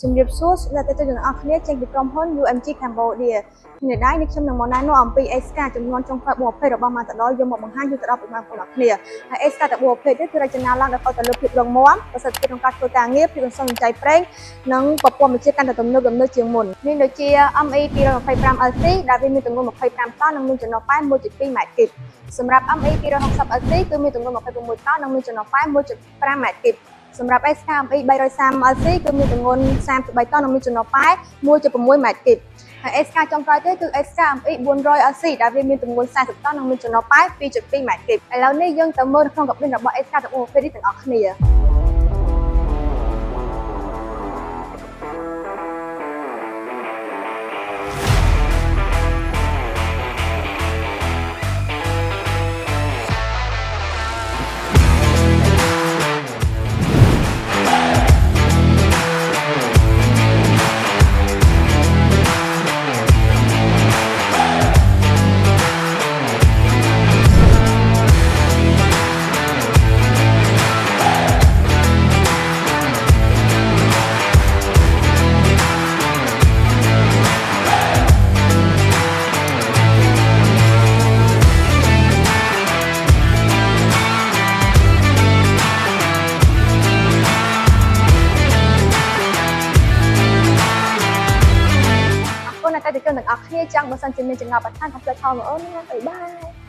ជំរាបសួរអ្នកទទួលទាំងអស់គ្នាចេញពីក្រុមហ៊ុន UMG Cambodia ថ្ងៃនេះនេះខ្ញុំនឹងមកណែនាំអំពី SK ចំនួនចុងក្រោយ20របស់ Matador យកមកបង្ហាញយុទ្ធសាស្ត្ររបស់បងប្អូនគ្នាហើយ SK ត20នេះគឺរចនាឡើងដោយផ្អែកលើភាពរឹងមាំប្រសិទ្ធភាពក្នុងការធ្វើការងារភាពសន្សំសំចៃប្រេងនិងប្រព័ន្ធបញ្ជាកាន់តែទំនើបជាងមុនមានដូចជា ME 225 LT ដែលវាមានទម្ងន់25តោននិងមានចំណុះប៉ែ 1.2 ម៉ែត្រគីបសម្រាប់ ME 260 LT គឺមានទម្ងន់26តោននិងមានចំណុះប៉ែ 1.5 ម៉ែត្រគីបសម្រាប់ SKME 330 LC គឺមានទម្ងន់33តោននិងមានចំណុះប៉ែ 1.6 ម៉ែត្រគីបហើយ SK ចុងក្រោយទៀតគឺ SKME 400 LC ដែលវាមានទម្ងន់40តោននិងមានចំណុះប៉ែ 2.2 ម៉ែត្រគីបឥឡូវនេះយើងទៅមើលក្នុងកាប៊ីនរបស់ SK ទាំង20នេះទាំងអស់គ្នាតែទីក្រុងទាំងអស់គ្នាចង់បើសិនជាមានចំណុចបន្ថែមកុំភ្លេចខមអូនណាបាយបាយ